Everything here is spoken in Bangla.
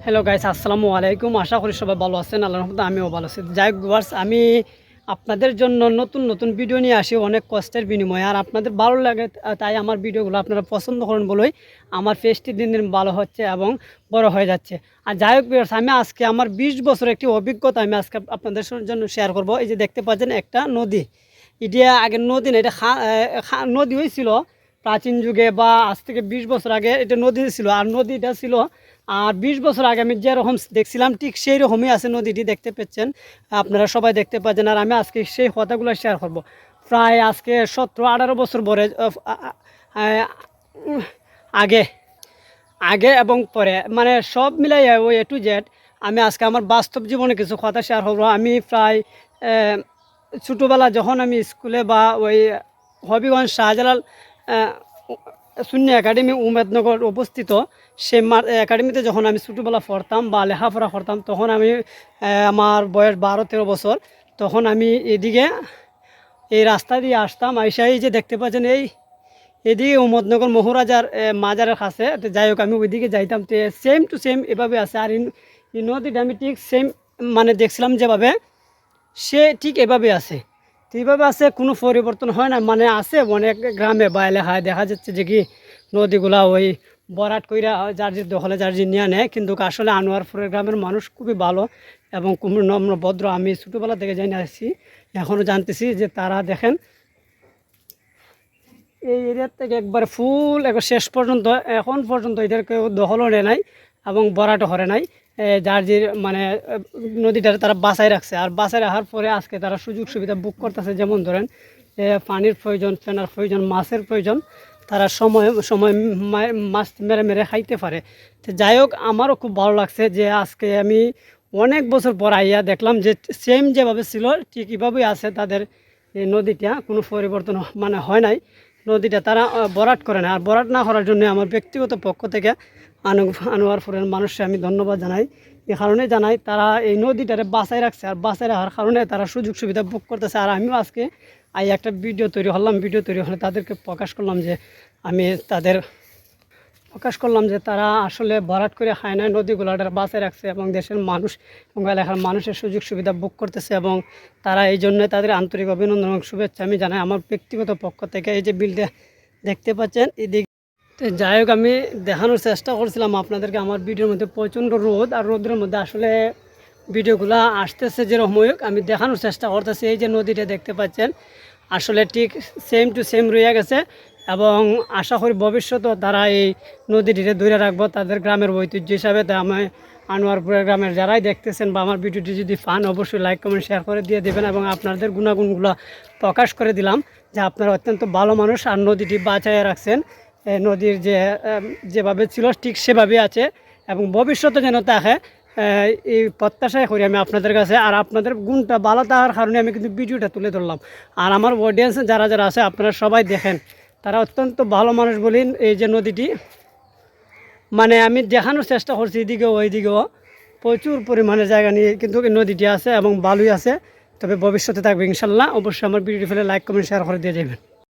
হ্যালো গাইস, আসসালামু আলাইকুম। আশা করি সবাই ভালো আছেন। আল্লাহর রহমতে আমিও ভালো আছি। যাই হোক ভিউয়ার্স, আমি আপনাদের জন্য নতুন নতুন ভিডিও নিয়ে আসি অনেক কষ্টের বিনিময়ে। আর আপনাদের ভালো লাগে তাই আমার ভিডিওগুলো আপনারা পছন্দ করেন বলেই আমার পেজটি দিন দিন ভালো হচ্ছে এবং বড় হয়ে যাচ্ছে। আর যাই হোক ভিউয়ার্স, আমি আজকে আমার 20 বছর একটি অভিজ্ঞতা আমি আজকে আপনাদের জন্য শেয়ার করব। এই যে দেখতে পাচ্ছেন একটা নদী, এটা আগের নদী না, এটা নদী হয়েছিল প্রাচীন যুগে বা আজ থেকে 20 বছর আগে এটা নদী ছিল। আর নদীটা ছিল, আর 20 বছর আগে আমি যেরকম দেখছিলাম ঠিক সেই রকমই আছে নদীটি, দেখতে পাচ্ছেন, আপনারা সবাই দেখতে পাচ্ছেন। আর আমি আজকে সেই কথাগুলো শেয়ার করব। প্রায় আজকে 17-18 বছর পরে আগে আগে এবং পরে, মানে সব মিলাই ওই এ টু জেড আমি আজকে আমার বাস্তব জীবনে কিছু কথা শেয়ার করবো। আমি প্রায় ছোটোবেলা যখন আমি স্কুলে বা ওই হবিগঞ্জ শাহজালাল শূন্য একাডেমি উমেদনগর অবস্থিত, সে একাডেমিতে যখন আমি ছোটোবেলা পড়তাম বা লেখাপড়া করতাম, তখন আমি আমার বয়স 12-13 বছর। তখন আমি এদিকে এই রাস্তা দিয়ে আসতাম, আইসাই যে দেখতে পাচ্ছেন এদিকে উমেদনগর মহারাজার মাজারের কাছে। তো যাই হোক, আমি ওইদিকে যাইতাম, তো সেম টু সেম এভাবে আছে। আর এই নদীটা আমি ঠিক সেম মানে দেখছিলাম যেভাবে, সে ঠিক এভাবে আছে। তো এইভাবে আছে, কোনো পরিবর্তন হয় না। মানে আছে অনেক গ্রামে বা এলাকায় দেখা যাচ্ছে যে কি নদীগুলা ওই বরাট কইরা যার যে দখলে যার যে নিয়ে নেয়, কিন্তু আসলে আনোয়ারপুরের গ্রামের মানুষ খুবই ভালো এবং খুব নম্র ভদ্র। আমি ছোটোবেলা থেকে জেনে আসছি, এখনও জানতেছি যে তারা দেখেন এই এরিয়ার থেকে একবারে ফুল একবার শেষ পর্যন্ত এখন পর্যন্ত এদের কেউ দখলও নেয় নাই এবং বরাটও করে নাই। যার যে মানে নদীটা তারা বাঁচাই রাখছে। আর বাঁচাই রাখার পরে আজকে তারা সুযোগ সুবিধা বুক করতেছে। যেমন ধরেন পানির প্রয়োজন, ফেনার প্রয়োজন, মাছের প্রয়োজন, তারা সময় সময় মাছ মেরে মেরে খাইতে পারে। তো যাই হোক, আমারও খুব ভালো লাগছে যে আজকে আমি অনেক বছর পর আইয়া দেখলাম যে সেম যেভাবে ছিল ঠিক এভাবেই আছে তাদের এই নদীটা, কোনো পরিবর্তন মানে হয় নাই। নদীটা তারা বরাট করে না। আর বরাট না করার জন্য আমার ব্যক্তিগত পক্ষ থেকে আনোয়ারপুরের মানুষকে আমি ধন্যবাদ জানাই। এই কারণে জানাই, তারা এই নদীটারে বাঁচাই রাখছে। আর বাঁচাই রাখার কারণে তারা সুযোগ সুবিধা ভোগ করতেছে। আর আমিও আজকে একটা ভিডিও তৈরি হলাম, ভিডিও তৈরি হলে তাদেরকে প্রকাশ করলাম যে তারা আসলে ভরাট করে খায় না, নদীগুলাটা বাঁচায় রাখছে এবং দেশের মানুষ এবং এলাকার মানুষের সুযোগ সুবিধা ভোগ করতেছে। এবং তারা এই জন্য তাদের আন্তরিক অভিনন্দন এবং শুভেচ্ছা আমি জানাই আমার ব্যক্তিগত পক্ষ থেকে। এই যে বিলটা দেখতে পাচ্ছেন এদিকে, তো যাই হোক, আমি দেখানোর চেষ্টা করছিলাম আপনাদেরকে। আমার ভিডিওর মধ্যে প্রচণ্ড রোদ, আর রোদের মধ্যে আসলে ভিডিওগুলো আসতেছে যেরকম হোক, আমি দেখানোর চেষ্টা করতেছি। এই যে নদীটা দেখতে পাচ্ছেন, আসলে ঠিক সেম টু সেম রয়ে গেছে। এবং আশা করি ভবিষ্যতেও তারা এই নদীটিকে ধরে রাখবো তাদের গ্রামের ঐতিহ্য হিসাবে। তাই আমি আনোয়ারপুরের গ্রামের যারাই দেখতেছেন বা আমার ভিডিওটি যদি পান, অবশ্যই লাইক কমেন্ট শেয়ার করে দিয়ে দেবেন। এবং আপনাদের গুণাগুণগুলো প্রকাশ করে দিলাম যে আপনারা অত্যন্ত ভালো মানুষ আর নদীটি বাঁচাইয়া রাখছেন। নদীর যেভাবে ছিল ঠিক সেভাবে আছে এবং ভবিষ্যতে যেন থাকে, এই প্রত্যাশাই করি আমি আপনাদের কাছে। আর আপনাদের গুণটা ভালো থাকার কারণে আমি কিন্তু ভিডিওটা তুলে ধরলাম। আর আমার অডিয়েন্সে যারা যারা আছে আপনারা সবাই দেখেন, তারা অত্যন্ত ভালো মানুষ বলেন। এই যে নদীটি মানে আমি দেখানোর চেষ্টা করছি, এদিকেও ওইদিকেও প্রচুর পরিমাণে জায়গা নিয়ে কিন্তু নদীটি আছে এবং ভালোই আছে। তবে ভবিষ্যতে থাকবে ইনশাল্লাহ। অবশ্যই আমার ভিডিওটি ফেলে লাইক কমেন্ট শেয়ার করে দিয়ে যাবেন।